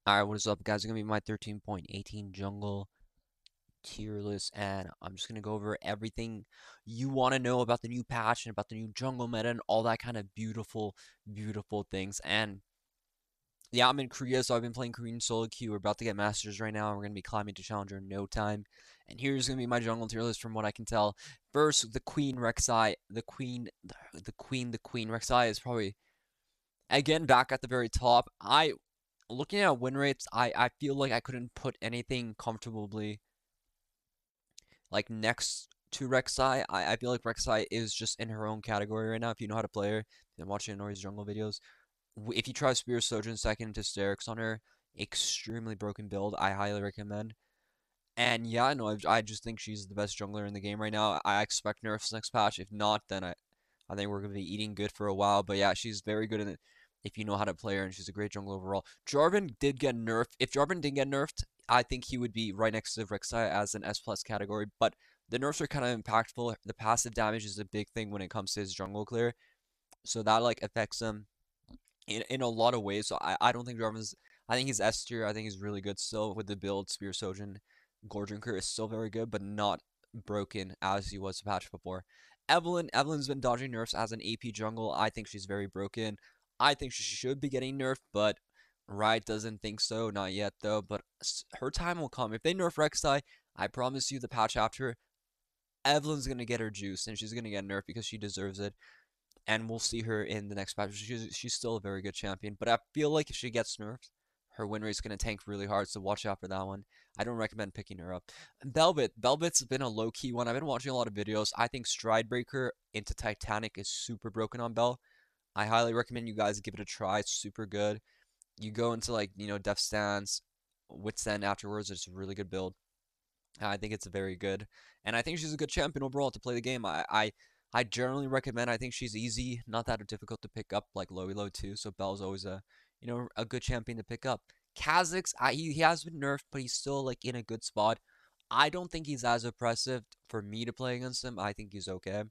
Alright, what is up, guys? It's gonna be my 13.18 jungle tier list, and I'm just gonna go over everything you want to know about the new patch and about the new jungle meta and all that kind of beautiful things. And yeah, I'm in Korea, so I've been playing Korean solo queue. We're about to get masters right now, and we're gonna be climbing to challenger in no time. And here's gonna be my jungle tier list from what I can tell. First, the Queen Rek'sai, the Queen Rek'sai is probably again back at the very top. I looking at win rates, I feel like I couldn't put anything comfortably like next to Rek'Sai. I feel like Rek'Sai is just in her own category right now. If you know how to play her, and watching Inori's jungle videos, if you try Spear Sojourn second into Hysterics on her, extremely broken build. I highly recommend. And yeah, no, I just think she's the best jungler in the game right now. I expect nerfs next patch. If not, then I think we're gonna be eating good for a while. But yeah, she's very good in it if you know how to play her, and she's a great jungler overall. Jarvan did get nerfed. If Jarvan didn't get nerfed, I think he would be right next to Rek'Sai as an S plus category. But the nerfs are kind of impactful. The passive damage is a big thing when it comes to his jungle clear, so that like affects him in a lot of ways. So I don't think Jarvan's. I think he's S tier. I think he's really good still with the build. Spear Sojourn, Drinker is still very good, but not broken as he was the patch before. Evelyn's been dodging nerfs as an AP jungle. I think she's very broken. I think she should be getting nerfed, but Riot doesn't think so. Not yet though. But her time will come. If they nerf Rek'Sai, I promise you, the patch after, Evelyn's gonna get her juice and she's gonna get nerfed because she deserves it, and we'll see her in the next patch. She's still a very good champion, but I feel like if she gets nerfed, her win rate's gonna tank really hard. So watch out for that one. I don't recommend picking her up. Velvet's been a low key one. I've been watching a lot of videos. I think Stridebreaker into Titanic is super broken on Bell. I highly recommend you guys give it a try. It's super good. You go into like Death Stance, Wits End afterwards. It's a really good build. I think it's very good, and I think she's a good champion overall to play the game. I generally recommend. I think she's easy, not that difficult to pick up, like Low too. So Bell's always a good champion to pick up. Kha'Zix, he has been nerfed, but he's still like in a good spot. I don't think he's as oppressive for me to play against him. I think he's okay.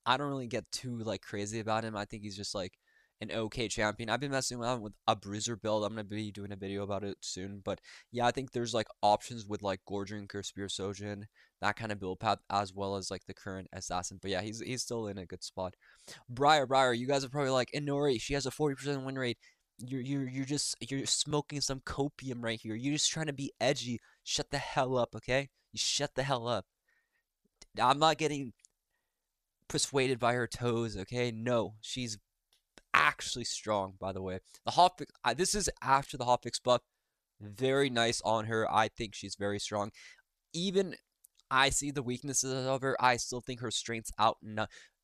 I don't really get too like crazy about him. I think he's just like an okay champion. I've been messing around with a bruiser build. I'm gonna be doing a video about it soon. But yeah, I think there's like options with like Gordrink or Spear Sojin, that kind of build path, as well as like the current assassin. But yeah, he's still in a good spot. Briar, you guys are probably like, Inori, she has a 40% win rate. You're smoking some copium right here. You're just trying to be edgy. Shut the hell up, okay? You shut the hell up. I'm not getting persuaded by her toes, okay? No, she's actually strong, by the way. The hotfix, this is after the hotfix buff. Very nice on her. I think she's very strong. Even I see the weaknesses of her. I still think her strengths out.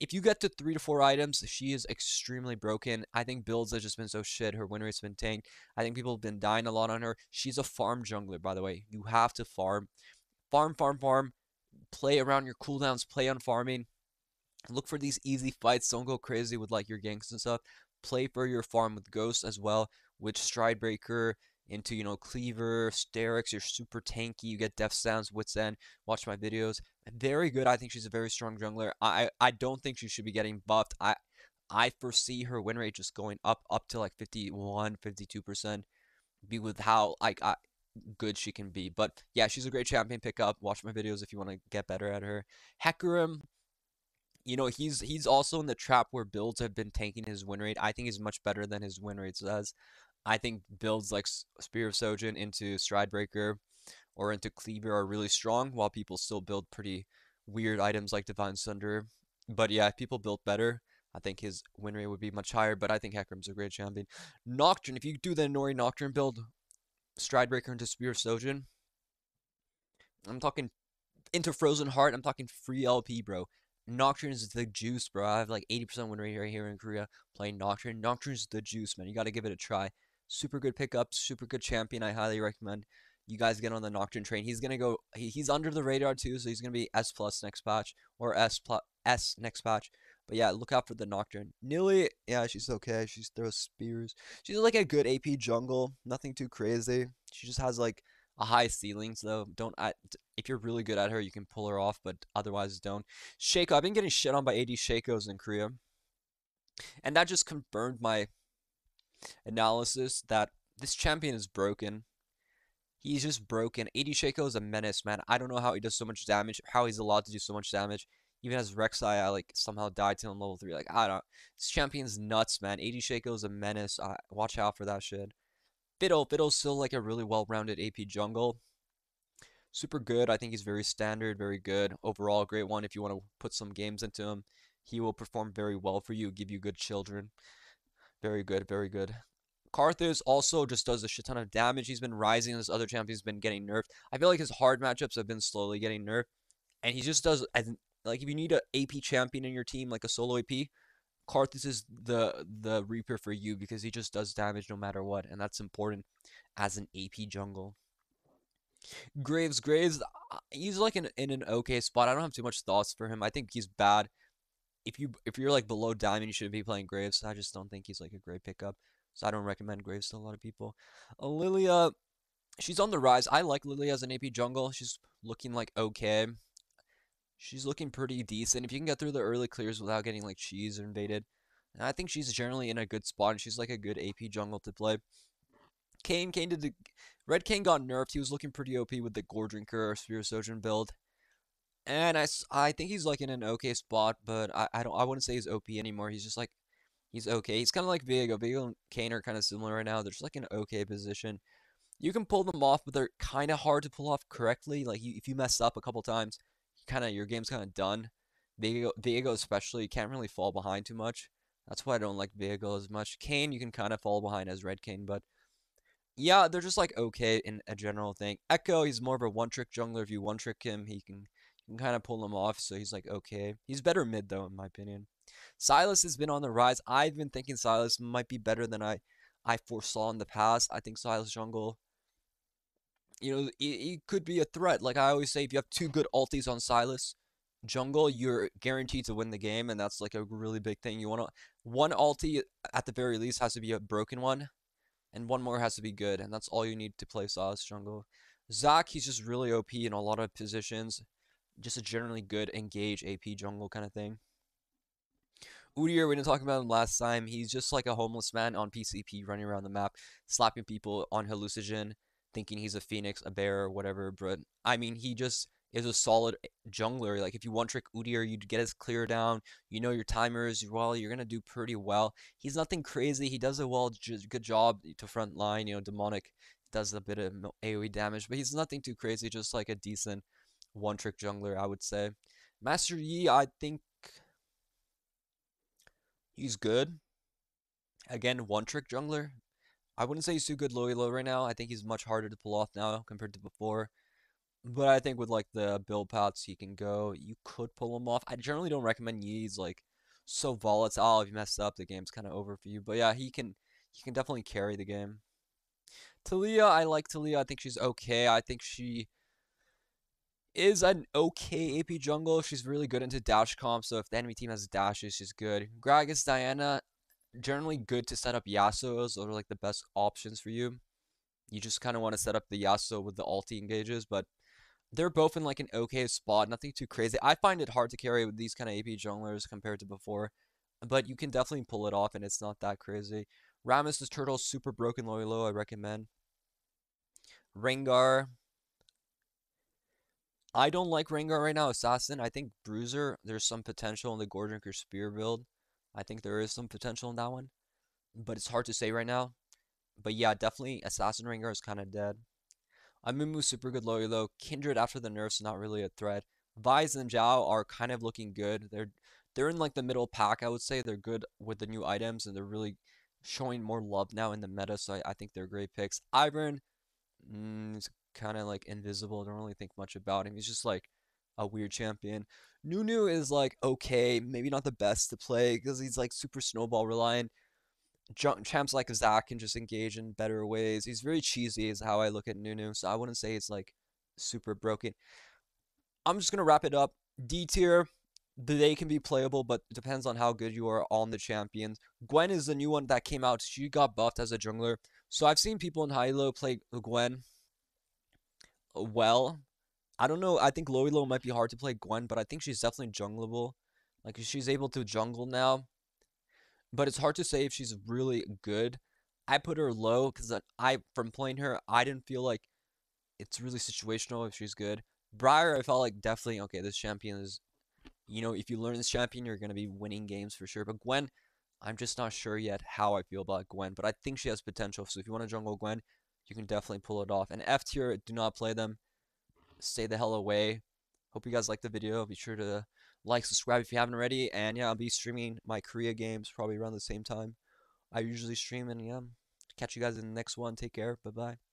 If you get to 3 to 4 items, she is extremely broken. I think builds have just been so shit. Her win rate's been tanked. I think people have been dying a lot on her. She's a farm jungler, by the way. You have to farm. Play around your cooldowns. Play on farming. Look for these easy fights. Don't go crazy with like your ganks and stuff. Play for your farm with Ghost as well, with Stridebreaker into Cleaver, Sterix. You're super tanky. You get Death Sounds, Wits End. Watch my videos. Very good. I think she's a very strong jungler. I don't think she should be getting buffed. I foresee her win rate just going up to like 51, 52%. Be with how like good she can be. But yeah, she's a great champion pickup. Watch my videos if you want to get better at her. Hecarim, he's also in the trap where builds have been tanking his win rate. I think he's much better than his win rate says. I think builds like Spear of Sojin into Stridebreaker or into Cleaver are really strong, while people still build pretty weird items like Divine Sunder. But yeah, if people built better, I think his win rate would be much higher. But I think Hecarim's a great champion. Nocturne, if you do the Inori Nocturne build, Stridebreaker into Spear of Sojin, I'm talking into Frozen Heart. I'm talking free LP, bro. Nocturne is the juice, bro. I have like 80% win rate right here in Korea playing Nocturne. Nocturne is the juice, man. You got to give it a try. Super good pickup, super good champion. I highly recommend you guys get on the Nocturne train. He's gonna go. He's under the radar too, so he's gonna be S plus next patch or S next patch. But yeah, look out for the Nocturne. Nilly, yeah, she's okay. She throws spears. She's like a good AP jungle. Nothing too crazy. She just has like a high ceiling, so don't if you're really good at her, you can pull her off, but otherwise don't. Shaco, I've been getting shit on by AD Shakos in Korea, and that just confirmed my analysis that This champion is broken. He's just broken. 80 Shaco is a menace, man. I don't know how he does so much damage, how he's allowed to do so much damage. Even as Rek'sai, I like somehow died to him level 3. Like, I don't. This champion's nuts, man. 80 Shaco is a menace. Watch out for that shit. Fiddle's still like a really well-rounded AP jungle. Super good. I think he's very standard, very good. Overall, great one. If you want to put some games into him, he will perform very well for you, give you good children. Very good, very good. Karthus also just does a shit ton of damage. He's been rising. This other champion's been getting nerfed. I feel like his hard matchups have been slowly getting nerfed, and he just does like if you need a AP champion in your team, like a solo AP, Karthus is the Reaper for you because he just does damage no matter what, and that's important as an AP jungle. Graves, he's like in an okay spot. I don't have too much thoughts for him. I think he's bad. If you're like below diamond, you shouldn't be playing Graves. I just don't think he's like a great pickup. So I don't recommend Graves to a lot of people. Lilia, she's on the rise. I like Lilia as an AP jungle. She's looking like okay. She's looking pretty decent. If you can get through the early clears without getting like cheese or invaded, I think she's generally in a good spot and she's like a good AP jungle to play. Kane did the Red Kane got nerfed. He was looking pretty OP with the Gore Drinker or Spear Sojourn build. And I think he's like in an okay spot, but I wouldn't say he's OP anymore. He's just like he's okay. He's kind of like Viego. Viego and Kane are kind of similar right now. They're just like an okay position. You can pull them off, but they're kind of hard to pull off correctly. Like if you mess up a couple times, your game's kind of done. Viego especially, you can't really fall behind too much. That's why I don't like Viego as much. Kane, you can kind of fall behind as Red Kane, but yeah, they're just like okay in a general thing. Echo, he's more of a one-trick jungler. If you one-trick him, you can kind of pull him off. So he's like okay. He's better mid though, in my opinion. Silas has been on the rise. I've been thinking Silas might be better than I foresaw in the past. I think Silas jungle, he could be a threat. Like I always say, if you have two good ultis on Silas jungle, you're guaranteed to win the game, and that's like a really big thing. You want to one ulti at the very least has to be a broken one, and one more has to be good, and that's all you need to play Silas jungle. Zac, he's just really OP in a lot of positions. Just a generally good engage AP jungle kind of thing. Udyr, we didn't talk about him last time. He's just like a homeless man on PCP running around the map, slapping people on hallucinogen, thinking he's a phoenix, a bear, or whatever. But I mean, he just is a solid jungler. Like if you one trick Udyr, you'd get his clear down. You know your timers. Well, you're gonna do pretty well. He's nothing crazy. He does a good job to front line. Demonic does a bit of AoE damage, but he's nothing too crazy. Just like a decent one trick jungler, I would say. Master Yi, I think he's good. Again, one trick jungler. I wouldn't say he's too good low right now. I think he's much harder to pull off now compared to before. But I think with like the build paths he can go, you could pull him off. I generally don't recommend Yi. He's like so volatile. If you mess up, the game's kind of over for you. But yeah, he can definitely carry the game. Talia, I like Talia. I think she's okay. I think she is an okay AP jungle. She's really good into dash comp, so if the enemy team has dashes, she's good. Gragas, Diana, generally good to set up Yasuo's. Those are like the best options for you. You just kind of want to set up the Yasuo with the ulti engages, but they're both in like an okay spot. Nothing too crazy. I find it hard to carry with these kind of AP junglers compared to before, but you can definitely pull it off, and it's not that crazy. Rammus the turtle, super broken low. I recommend. Rengar. I don't like Rengar right now. Assassin. I think Bruiser, there's some potential in the Gordrinker Spear build. I think there is some potential in that one, but it's hard to say right now. But yeah, definitely Assassin Rengar is kind of dead. Amumu super good low. Kindred after the nerfs not really a threat. Vise and Zhao are kind of looking good. They're in like the middle pack, I would say. They're good with the new items and they're really showing more love now in the meta, so I think they're great picks. Ivern is kind of like invisible. I don't really think much about him. He's just like a weird champion. Nunu is like okay, maybe not the best to play because he's like super snowball reliant. Champs like Zac can just engage in better ways. He's very cheesy, is how I look at Nunu. So I wouldn't say it's like super broken. I'm just gonna wrap it up. D tier, they can be playable, but it depends on how good you are on the champions. Gwen is the new one that came out. She got buffed as a jungler. So I've seen people in high low play Gwen well. I don't know. I think low might be hard to play Gwen, but I think she's definitely jungleable. Like she's able to jungle now, but it's hard to say if she's really good. I put her low because I from playing her, I didn't feel like it's really situational if she's good. Briar, I felt like definitely okay. This champion is, if you learn this champion, you're gonna be winning games for sure. But Gwen, I'm just not sure yet how I feel about Gwen. But I think she has potential. So if you want to jungle Gwen, you can definitely pull it off. And F tier, do not play them. Stay the hell away. Hope you guys liked the video. Be sure to like, subscribe if you haven't already. And yeah, I'll be streaming my Korea games probably around the same time I usually stream. And yeah, catch you guys in the next one. Take care. Bye bye.